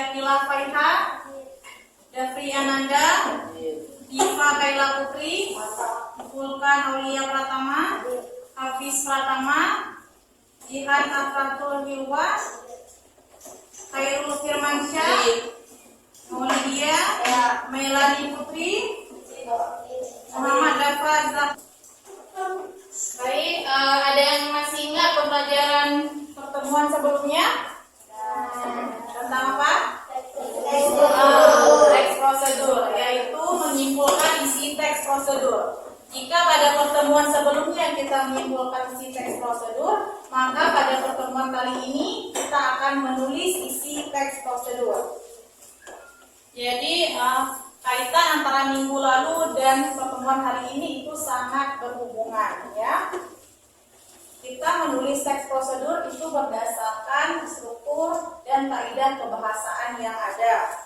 Syakila Faiha, Dafri Ananda, Diva Kaila Putri, Vulkan Aulia Pratama, Hafiz Pratama, Jihan Afratul Hilwa, Khairul Firmansyah, Maulidia, Melani Putri, Muhammad Dafar Zak. Baik, ada yang masih ingat pembelajaran pertemuan sebelumnya? Tentang apa? Teks prosedur, yaitu menyimpulkan isi teks prosedur. Jika pada pertemuan sebelumnya kita menyimpulkan isi teks prosedur, maka pada pertemuan kali ini kita akan menulis isi teks prosedur. Jadi kaitan antara minggu lalu dan pertemuan hari ini itu sangat berhubungan, ya. Kita menulis teks prosedur itu berdasarkan struktur dan kaidah kebahasaan yang ada.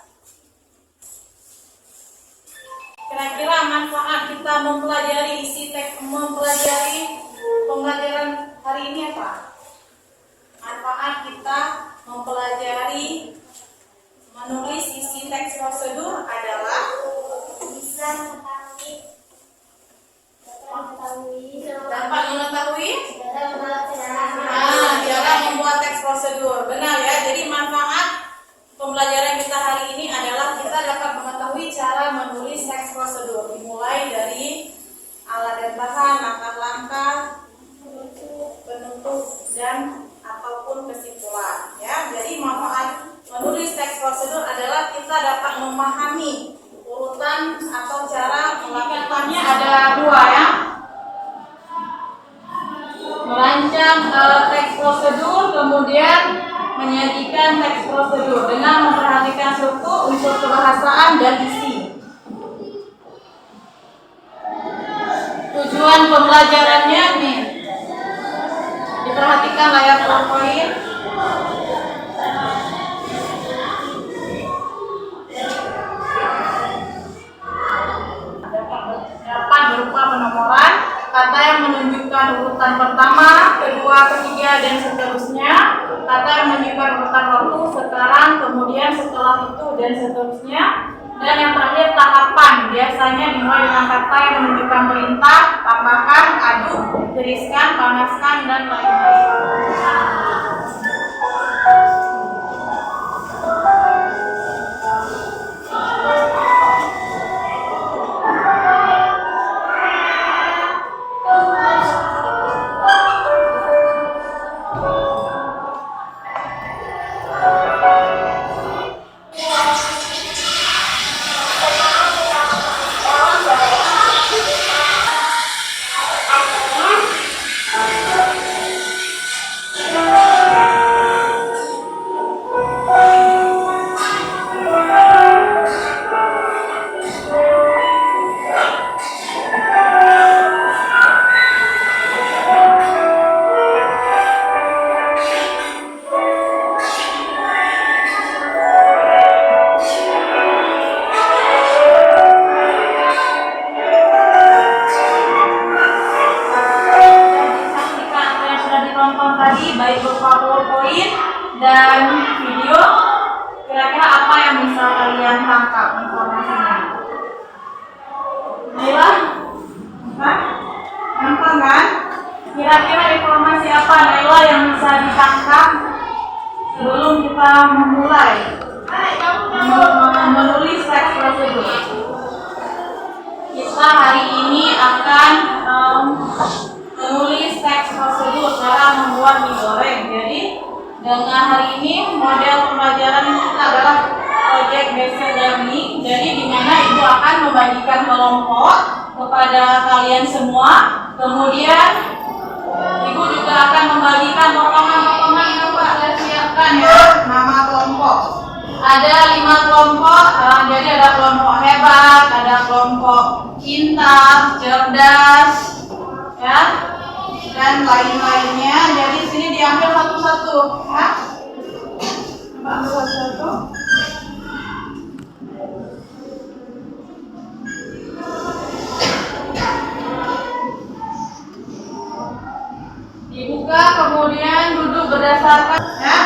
Kira-kira manfaat kita mempelajari isi teks, mempelajari pembelajaran hari ini apa? Manfaat kita mempelajari menulis isi teks prosedur adalah bisa dapat mengetahui cara membuat teks prosedur. Benar ya. Jadi manfaat pembelajaran kita hari ini adalah kita dapat mengetahui cara menulis teks prosedur, dimulai dari alat dan bahan, langkah-langkah, penutup dan ataupun kesimpulan. Ya. Jadi manfaat menulis teks prosedur adalah kita dapat memahami urutan atau cara melakukannya. Ada dua, ya. Merancang teks prosedur, kemudian menyajikan teks prosedur dengan memperhatikan struktur, unsur kebahasaan, dan isi. Tujuan pembelajarannya nih, diperhatikan layar PowerPoint. Dapat berupa penomoran kata yang menunjukkan urutan pertama, kedua, ketiga, dan seterusnya. Kata yang menunjukkan urutan waktu, sekarang, kemudian, setelah itu, dan seterusnya. Dan yang terakhir tahapan, biasanya dimulai dengan kata yang menunjukkan perintah, tambahkan, aduk, tiriskan, panaskan, dan lain-lain. Baik berupa PowerPoint dan video, kira-kira apa yang bisa kalian tangkap informasinya? Naila? Gampang kan? Kira-kira informasi apa, Naila, yang bisa ditangkap sebelum kita memulai menulis teks prosedur? Kita hari ini akan menulis teks prosedur cara membuat mie goreng. Jadi dengan hari ini model pembelajaran kita adalah project based learning. Jadi di mana ibu akan membagikan kelompok kepada kalian semua. Kemudian ibu juga akan membagikan potongan-potongan yang Pak sudah siapkan, ya, nama kelompok. Ada 5 kelompok. Jadi ada kelompok hebat, ada kelompok pintar, cerdas, ya, dan lain-lainnya. Jadi sini diambil satu-satu, ya. Ambil satu-satu. Dibuka, kemudian duduk berdasarkan, ya.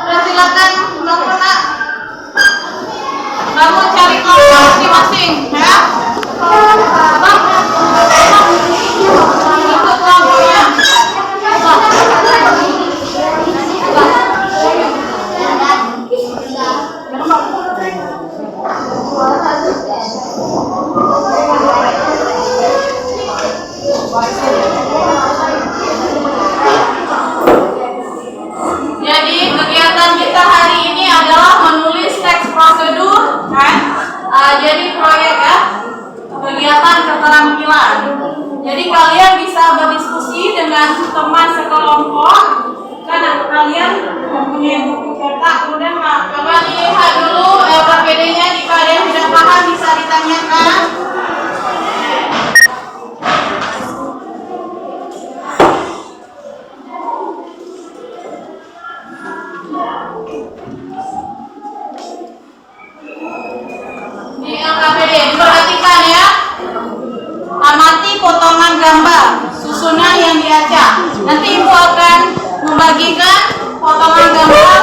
Sudah, silakan kelompok nak. Kamu cari kelompok masing-masing, ya. Ikut kelompoknya. Jadi kegiatan kita hari ini adalah menulis teks prosedur, kan? Jadi proyek ya, kegiatan keterampilan. Jadi kalian bisa berdiskusi dengan teman sekelompok, kan kalian mempunyai buku cetak. Kemudian coba dilihat dulu LKPD-nya, jika ada yang tidak paham bisa ditanyakan. Di LKPD diperhatikan ya. Amati potongan gambar susunan yang diacak. Nanti ibu akan membagikan potongan gambar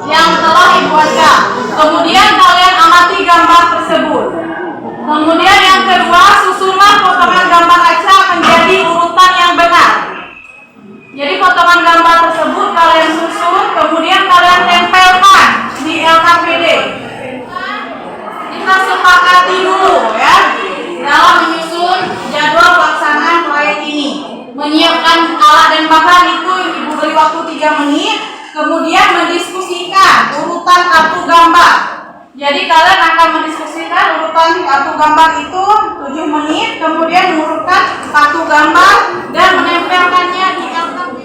yang telah ibu acak. Kemudian kalian amati gambar tersebut. Kemudian yang kedua, susunan potongan gambar acak menjadi urutan yang benar. Jadi potongan gambar tersebut kalian susun, kemudian kalian tempelkan di LKPD. Kita sepakati dulu ya dalam menyusun jadwal pelaksanaan proyek ini. Menyiapkan alat dan bahan itu ibu beri waktu 3 menit, kemudian mendiskusikan urutan kartu gambar. Jadi kalian akan mendiskusikan urutan kartu gambar itu 7 menit, kemudian mengurutkan kartu gambar dan menempelkannya di LKPD.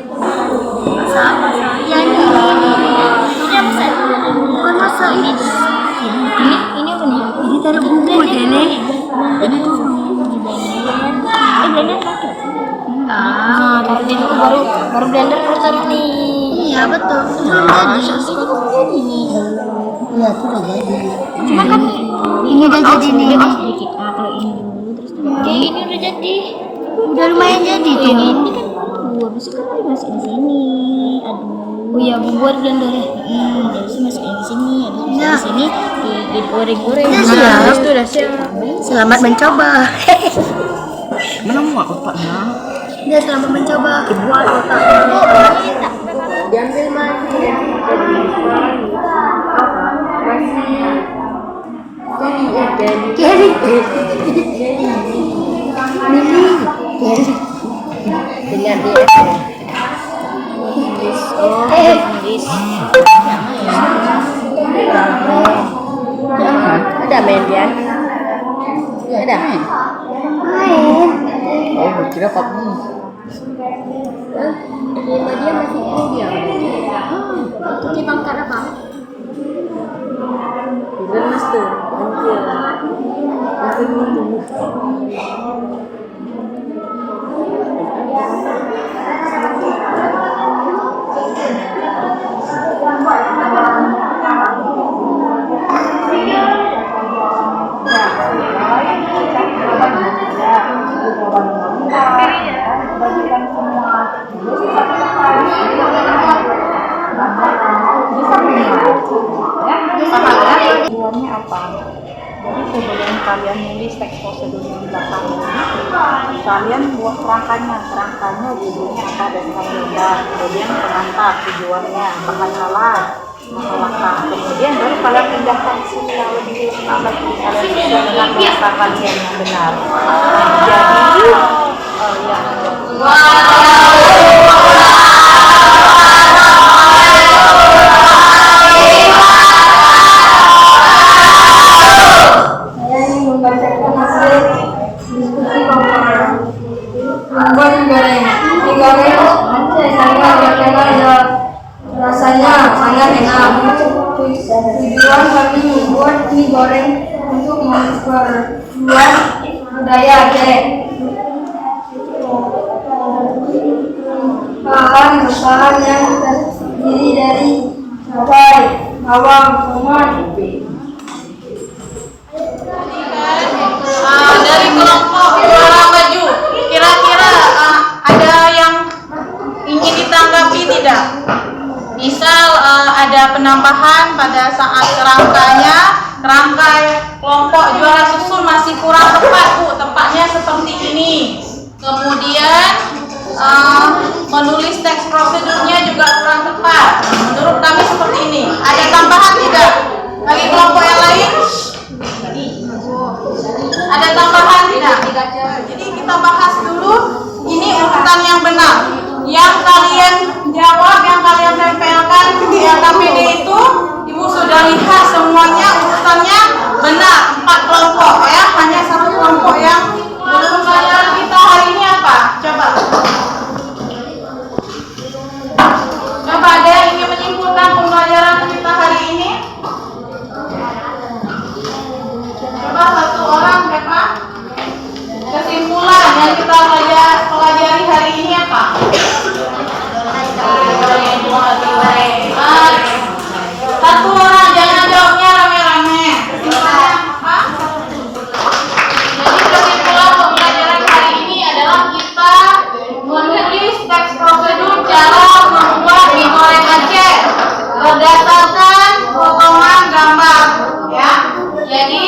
Ini apa nih? Ini taruh buku ini. Ini tuh blender pakai. Taruh di dulu baru blender terus taruh nih. Iya betul. Jadi ini. Iya sudah jadi. Cuma kan ini udah jadi nih. Sedikit. Kalau ini dulu terus. Ini udah jadi. Udah lumayan jadi tuh. Ini kan habis itu kan masuk di sini. Aduh. Oh iya, buat blender ya. Habis itu masukin di sini, habis itu di sini digoreng-goreng. Nah, itu udah siap. Selamat mencoba. Mana muat otaknya? Ya, selamat mencoba. Buat otaknya. Diambil mati. Masih jadi. Dengan dia. Ada main dia? Ada main. Oh, kira papi. Dia masih ini dia. Itu pangkat apa? Master. Bagikan semua. Bisa ya? Tujuannya apa? Jadi sebelum kalian nulis teks prosedur yang di belakang ini, kalian buat kerangkanya judulnya apa dan gambar, kemudian pengantar tujuannya, bahan alat, masalah, kemudian baru kalian pindahkan ke sini yang lebih lengkap lagi, kalian bisa dengan bahasa kalian yang benar. Jadi yang membacakan hasil diskusi komponen. Membuat digoreng sangat rasanya sangat enak. Tujuan kami membuat mie goreng untuk memperluas budaya Aceh. Bahan yang terdiri dari cabai, bawang, tomat. Dari kelompok juara baju, kira-kira ada yang ingin ditanggapi tidak? Misal ada ada penambahan pada saat kerangkanya. Kerangka kelompok juara susun masih kurang tepat, Bu. Tempatnya seperti ini. Kemudian menulis teks prosedurnya juga kurang tepat. Menurut kami seperti ini. Ada tambahan tidak bagi kelompok yang lain? Ada tambahan tidak? Jadi kita bahas dulu. Ini urutan yang benar. Yang kalian jawab, yang kalian tempelkan di LKPD itu, Ibu sudah lihat semuanya urutannya benar. 4 kelompok ya, hanya 1 kelompok yang belum. Pelajaran kita hari ini apa? Coba. Coba ada yang ingin menyimpulkan pembelajaran kita hari ini? Coba satu orang, siapa? Kesimpulan yang kita pelajari hari ini apa? Satu orang, jangan jawabnya rame-rame. Kesimpulannya apa? Jadi kesimpulan pembelajaran hari ini adalah kita menulis teks prosedur cara membuat mie goreng Aceh berdasarkan potongan gambar, ya. Jadi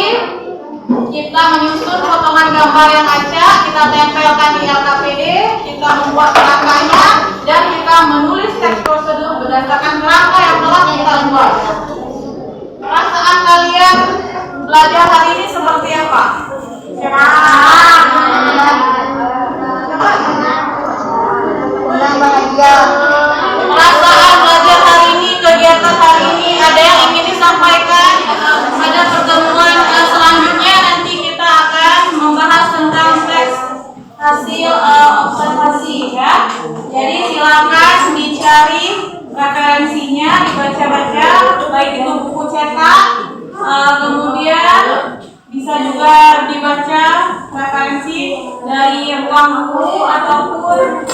kita menyusun potongan gambar yang acak, kita tempelkan di LKPD, kita membuat kerangkanya, dan kita menulis teks prosedur berdasarkan kerangka yang telah kita buat. Perasaan kalian belajar hari ini seperti apa? Perasaan belajar hari ini, kegiatan hari ini, ada yang ingin disampaikan? Pada pertemuan selanjutnya nanti kita akan membahas tentang teks hasil observasi, ya. Jadi silakan dicari referensinya, dibaca-baca, baik itu buku cetak, kemudian bisa juga dibaca referensi dari ruang guru ataupun